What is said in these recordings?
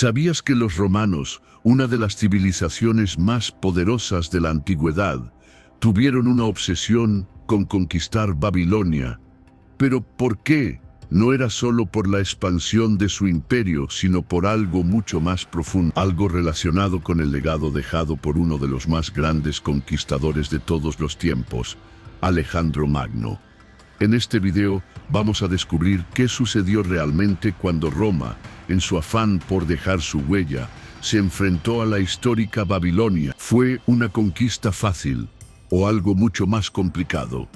¿Sabías que los romanos, una de las civilizaciones más poderosas de la antigüedad, tuvieron una obsesión con conquistar Babilonia? ¿Pero por qué? No era solo por la expansión de su imperio, sino por algo mucho más profundo, algo relacionado con el legado dejado por uno de los más grandes conquistadores de todos los tiempos, Alejandro Magno. En este video vamos a descubrir qué sucedió realmente cuando Roma, en su afán por dejar su huella, se enfrentó a la histórica Babilonia. ¿Fue una conquista fácil o algo mucho más complicado?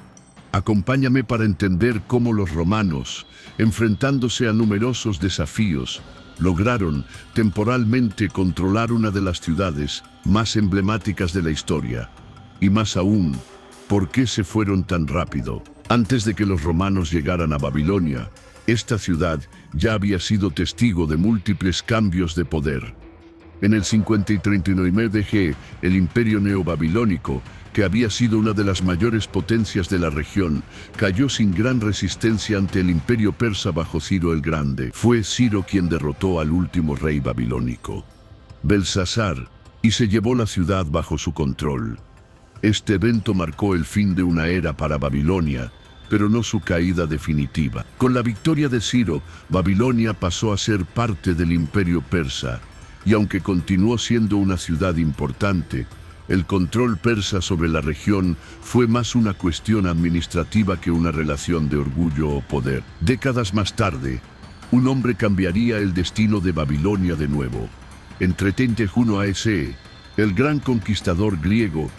Acompáñame para entender cómo los romanos, enfrentándose a numerosos desafíos, lograron temporalmente controlar una de las ciudades más emblemáticas de la historia. Y más aún, ¿por qué se fueron tan rápido? Antes de que los romanos llegaran a Babilonia, esta ciudad ya había sido testigo de múltiples cambios de poder. En el 50 y 39 d.G., el imperio neobabilónico, que había sido una de las mayores potencias de la región, cayó sin gran resistencia ante el imperio persa bajo Ciro el Grande. Fue Ciro quien derrotó al último rey babilónico, Belsasar, y se llevó la ciudad bajo su control. Este evento marcó el fin de una era para Babilonia, pero no su caída definitiva. Con la victoria de Ciro, Babilonia pasó a ser parte del imperio persa, y aunque continuó siendo una ciudad importante, el control persa sobre la región fue más una cuestión administrativa que una relación de orgullo o poder. Décadas más tarde, un hombre cambiaría el destino de Babilonia de nuevo. En 31 a.C., el gran conquistador griego,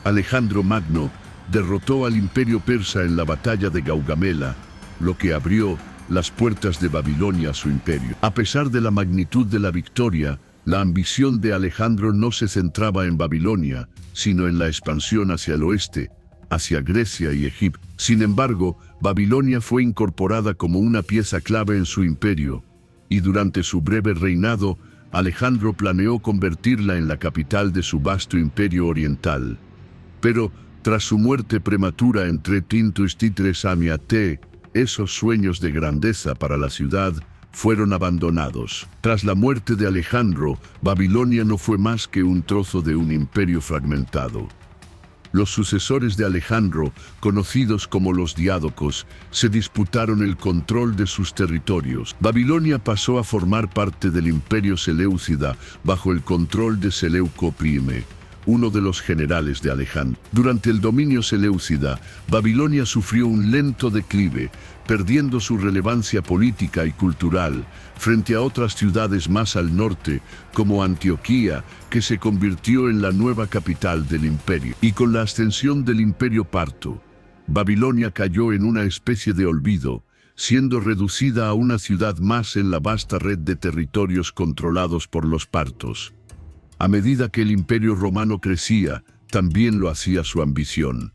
Alejandro Magno, derrotó al imperio persa en la batalla de Gaugamela, lo que abrió las puertas de Babilonia a su imperio. A pesar de la magnitud de la victoria, la ambición de Alejandro no se centraba en Babilonia, sino en la expansión hacia el oeste, hacia Grecia y Egipto. Sin embargo, Babilonia fue incorporada como una pieza clave en su imperio, y durante su breve reinado, Alejandro planeó convertirla en la capital de su vasto imperio oriental. Pero, tras su muerte prematura en 333 a.C., esos sueños de grandeza para la ciudad fueron abandonados. Tras la muerte de Alejandro, Babilonia no fue más que un trozo de un imperio fragmentado. Los sucesores de Alejandro, conocidos como los diádocos, se disputaron el control de sus territorios. Babilonia pasó a formar parte del imperio seleucida bajo el control de Seleuco I, uno de los generales de Alejandro. Durante el dominio seleucida, Babilonia sufrió un lento declive, perdiendo su relevancia política y cultural frente a otras ciudades más al norte, como Antioquía, que se convirtió en la nueva capital del imperio. Y con la ascensión del imperio parto, Babilonia cayó en una especie de olvido, siendo reducida a una ciudad más en la vasta red de territorios controlados por los partos. A medida que el imperio romano crecía, también lo hacía su ambición.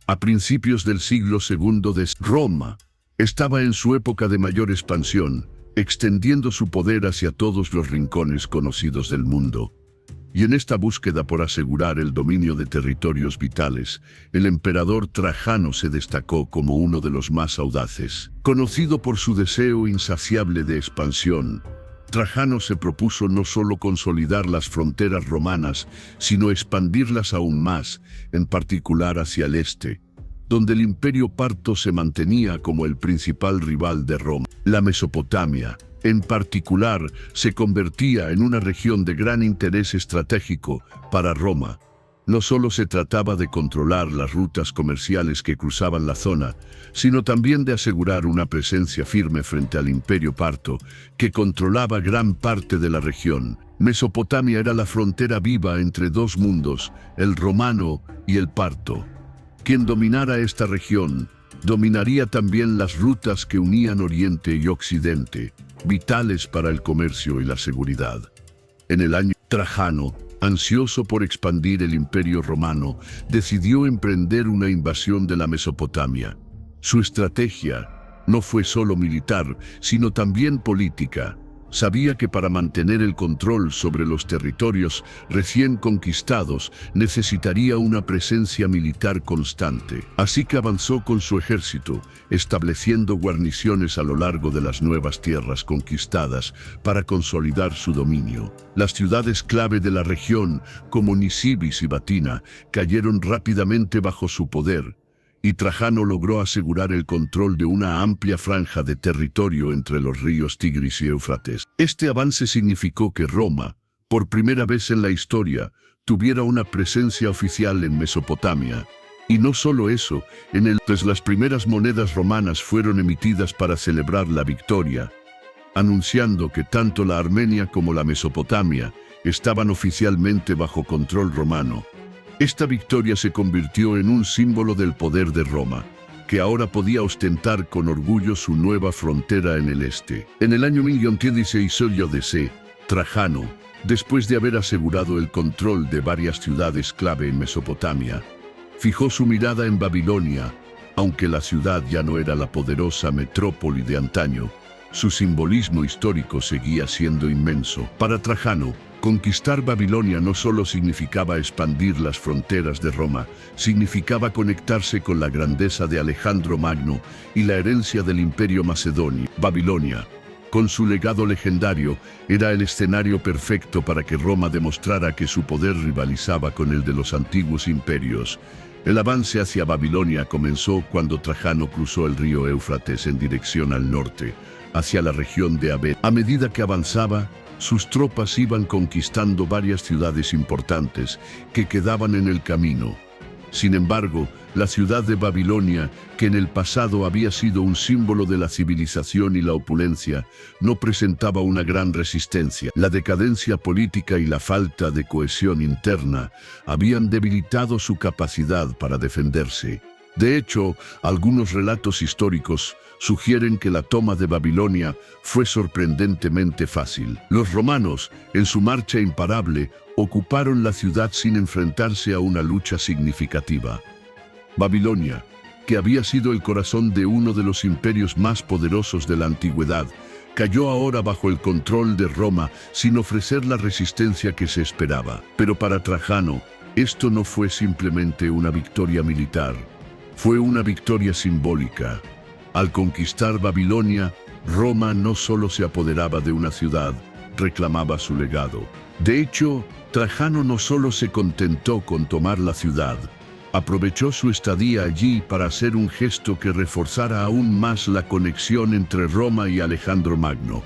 A principios del siglo II Roma estaba en su época de mayor expansión, extendiendo su poder hacia todos los rincones conocidos del mundo. Y en esta búsqueda por asegurar el dominio de territorios vitales, el emperador Trajano se destacó como uno de los más audaces. Conocido por su deseo insaciable de expansión, Trajano se propuso no solo consolidar las fronteras romanas, sino expandirlas aún más, en particular hacia el este, donde el imperio parto se mantenía como el principal rival de Roma. La Mesopotamia, en particular, se convertía en una región de gran interés estratégico para Roma. No solo se trataba de controlar las rutas comerciales que cruzaban la zona, sino también de asegurar una presencia firme frente al imperio parto, que controlaba gran parte de la región. Mesopotamia era la frontera viva entre dos mundos, el romano y el parto. Quien dominara esta región, dominaría también las rutas que unían Oriente y Occidente, vitales para el comercio y la seguridad. En el año Trajano, ansioso por expandir el imperio romano, decidió emprender una invasión de la Mesopotamia. Su estrategia no fue solo militar, sino también política. Sabía que para mantener el control sobre los territorios recién conquistados necesitaría una presencia militar constante. Así que avanzó con su ejército, estableciendo guarniciones a lo largo de las nuevas tierras conquistadas para consolidar su dominio. Las ciudades clave de la región, como Nisibis y Batina, cayeron rápidamente bajo su poder, y Trajano logró asegurar el control de una amplia franja de territorio entre los ríos Tigris y Éufrates. Este avance significó que Roma, por primera vez en la historia, tuviera una presencia oficial en Mesopotamia. Y no solo eso, las primeras monedas romanas fueron emitidas para celebrar la victoria, anunciando que tanto la Armenia como la Mesopotamia estaban oficialmente bajo control romano. Esta victoria se convirtió en un símbolo del poder de Roma, que ahora podía ostentar con orgullo su nueva frontera en el este. En el año 1016 DC, Trajano, después de haber asegurado el control de varias ciudades clave en Mesopotamia, fijó su mirada en Babilonia. Aunque la ciudad ya no era la poderosa metrópoli de antaño, su simbolismo histórico seguía siendo inmenso. Para Trajano, conquistar Babilonia no solo significaba expandir las fronteras de Roma, significaba conectarse con la grandeza de Alejandro Magno y la herencia del Imperio Macedonio. Babilonia, con su legado legendario, era el escenario perfecto para que Roma demostrara que su poder rivalizaba con el de los antiguos imperios. El avance hacia Babilonia comenzó cuando Trajano cruzó el río Éufrates en dirección al norte, hacia la región de Abed. A medida que avanzaba, sus tropas iban conquistando varias ciudades importantes que quedaban en el camino. Sin embargo, la ciudad de Babilonia, que en el pasado había sido un símbolo de la civilización y la opulencia, no presentaba una gran resistencia. La decadencia política y la falta de cohesión interna habían debilitado su capacidad para defenderse. De hecho, algunos relatos históricos sugieren que la toma de Babilonia fue sorprendentemente fácil. Los romanos, en su marcha imparable, ocuparon la ciudad sin enfrentarse a una lucha significativa. Babilonia, que había sido el corazón de uno de los imperios más poderosos de la antigüedad, cayó ahora bajo el control de Roma sin ofrecer la resistencia que se esperaba. Pero para Trajano, esto no fue simplemente una victoria militar, fue una victoria simbólica. Al conquistar Babilonia, Roma no solo se apoderaba de una ciudad, reclamaba su legado. De hecho, Trajano no solo se contentó con tomar la ciudad, aprovechó su estadía allí para hacer un gesto que reforzara aún más la conexión entre Roma y Alejandro Magno.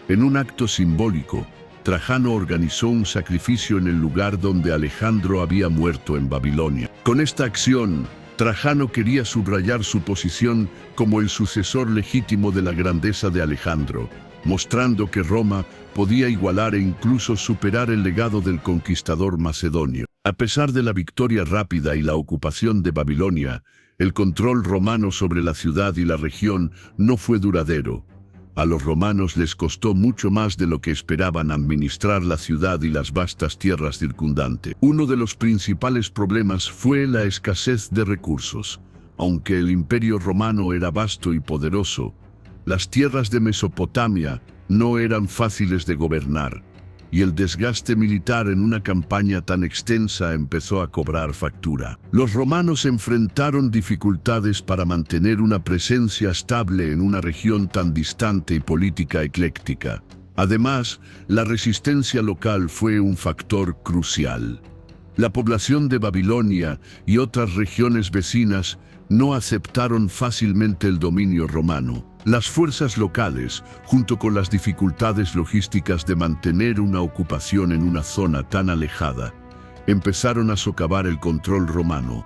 En un acto simbólico, Trajano organizó un sacrificio en el lugar donde Alejandro había muerto en Babilonia. Con esta acción, Trajano quería subrayar su posición como el sucesor legítimo de la grandeza de Alejandro, mostrando que Roma podía igualar e incluso superar el legado del conquistador macedonio. A pesar de la victoria rápida y la ocupación de Babilonia, el control romano sobre la ciudad y la región no fue duradero. A los romanos les costó mucho más de lo que esperaban administrar la ciudad y las vastas tierras circundantes. Uno de los principales problemas fue la escasez de recursos. Aunque el imperio romano era vasto y poderoso, las tierras de Mesopotamia no eran fáciles de gobernar, y el desgaste militar en una campaña tan extensa empezó a cobrar factura. Los romanos enfrentaron dificultades para mantener una presencia estable en una región tan distante y política ecléctica. Además, la resistencia local fue un factor crucial. La población de Babilonia y otras regiones vecinas no aceptaron fácilmente el dominio romano. Las fuerzas locales, junto con las dificultades logísticas de mantener una ocupación en una zona tan alejada, empezaron a socavar el control romano.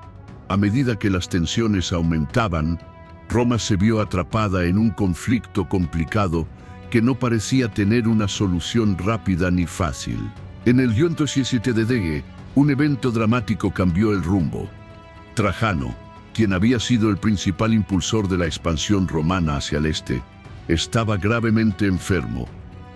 A medida que las tensiones aumentaban, Roma se vio atrapada en un conflicto complicado que no parecía tener una solución rápida ni fácil. En el 117 DD, un evento dramático cambió el rumbo. Trajano, quien había sido el principal impulsor de la expansión romana hacia el este, estaba gravemente enfermo.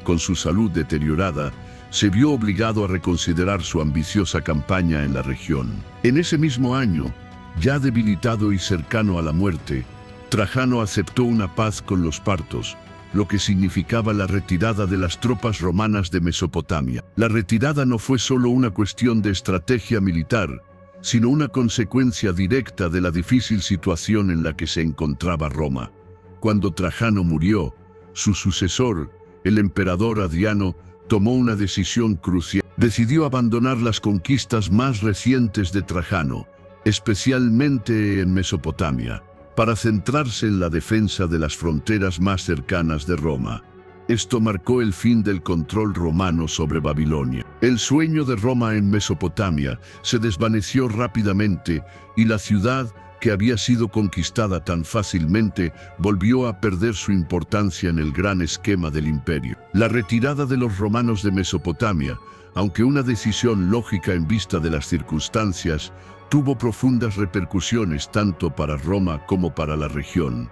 Con su salud deteriorada, se vio obligado a reconsiderar su ambiciosa campaña en la región. En ese mismo año, ya debilitado y cercano a la muerte, Trajano aceptó una paz con los partos, lo que significaba la retirada de las tropas romanas de Mesopotamia. La retirada no fue solo una cuestión de estrategia militar, sino una consecuencia directa de la difícil situación en la que se encontraba Roma. Cuando Trajano murió, su sucesor, el emperador Adriano, tomó una decisión crucial. Decidió abandonar las conquistas más recientes de Trajano, especialmente en Mesopotamia, para centrarse en la defensa de las fronteras más cercanas de Roma. Esto marcó el fin del control romano sobre Babilonia. El sueño de Roma en Mesopotamia se desvaneció rápidamente y la ciudad, que había sido conquistada tan fácilmente, volvió a perder su importancia en el gran esquema del imperio. La retirada de los romanos de Mesopotamia, aunque una decisión lógica en vista de las circunstancias, tuvo profundas repercusiones tanto para Roma como para la región.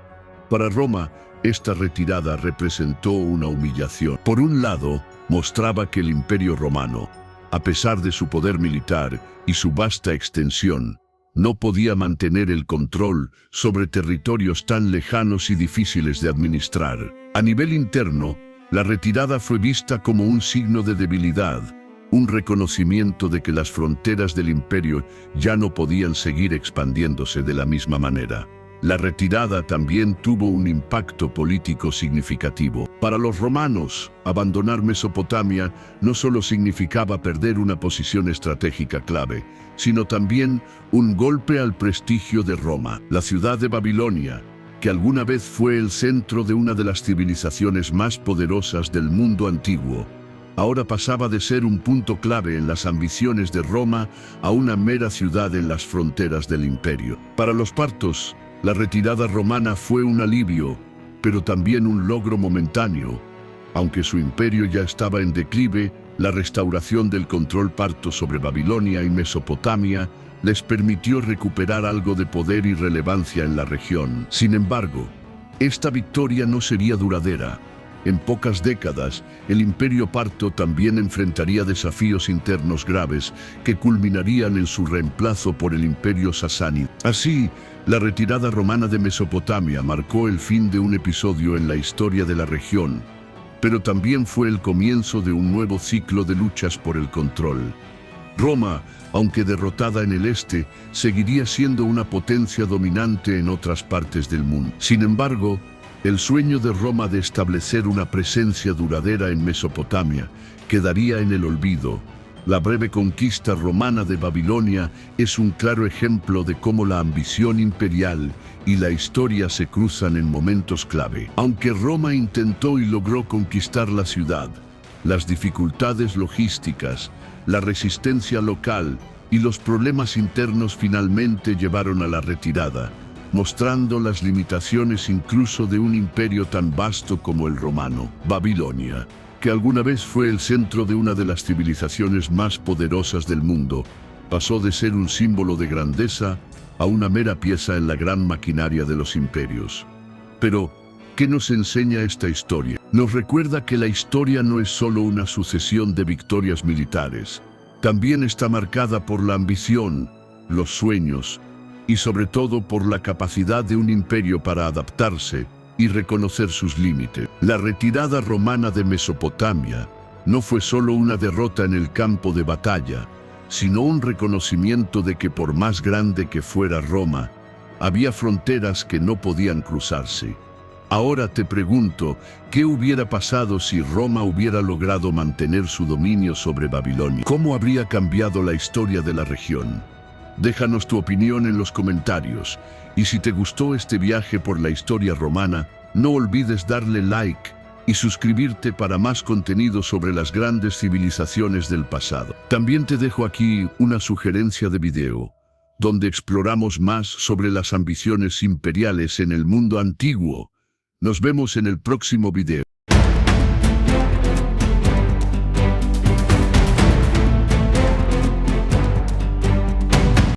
Para Roma, esta retirada representó una humillación. Por un lado, mostraba que el Imperio Romano, a pesar de su poder militar y su vasta extensión, no podía mantener el control sobre territorios tan lejanos y difíciles de administrar. A nivel interno, la retirada fue vista como un signo de debilidad, un reconocimiento de que las fronteras del imperio ya no podían seguir expandiéndose de la misma manera. La retirada también tuvo un impacto político significativo. Para los romanos, abandonar Mesopotamia no solo significaba perder una posición estratégica clave, sino también un golpe al prestigio de Roma. La ciudad de Babilonia, que alguna vez fue el centro de una de las civilizaciones más poderosas del mundo antiguo, ahora pasaba de ser un punto clave en las ambiciones de Roma a una mera ciudad en las fronteras del imperio. Para los partos, la retirada romana fue un alivio, pero también un logro momentáneo. Aunque su imperio ya estaba en declive, la restauración del control parto sobre Babilonia y Mesopotamia les permitió recuperar algo de poder y relevancia en la región. Sin embargo, esta victoria no sería duradera. En pocas décadas, el imperio parto también enfrentaría desafíos internos graves que culminarían en su reemplazo por el imperio sasánida. Así, la retirada romana de Mesopotamia marcó el fin de un episodio en la historia de la región, pero también fue el comienzo de un nuevo ciclo de luchas por el control. Roma, aunque derrotada en el este, seguiría siendo una potencia dominante en otras partes del mundo. Sin embargo, el sueño de Roma de establecer una presencia duradera en Mesopotamia quedaría en el olvido. La breve conquista romana de Babilonia es un claro ejemplo de cómo la ambición imperial y la historia se cruzan en momentos clave. Aunque Roma intentó y logró conquistar la ciudad, las dificultades logísticas, la resistencia local y los problemas internos finalmente llevaron a la retirada, mostrando las limitaciones incluso de un imperio tan vasto como el romano. Babilonia, que alguna vez fue el centro de una de las civilizaciones más poderosas del mundo, pasó de ser un símbolo de grandeza a una mera pieza en la gran maquinaria de los imperios. Pero, ¿qué nos enseña esta historia? Nos recuerda que la historia no es solo una sucesión de victorias militares. También está marcada por la ambición, los sueños, y sobre todo por la capacidad de un imperio para adaptarse y reconocer sus límites. La retirada romana de Mesopotamia no fue solo una derrota en el campo de batalla, sino un reconocimiento de que por más grande que fuera Roma, había fronteras que no podían cruzarse. Ahora te pregunto, ¿qué hubiera pasado si Roma hubiera logrado mantener su dominio sobre Babilonia? ¿Cómo habría cambiado la historia de la región? Déjanos tu opinión en los comentarios, y si te gustó este viaje por la historia romana, no olvides darle like y suscribirte para más contenido sobre las grandes civilizaciones del pasado. También te dejo aquí una sugerencia de video, donde exploramos más sobre las ambiciones imperiales en el mundo antiguo. Nos vemos en el próximo video.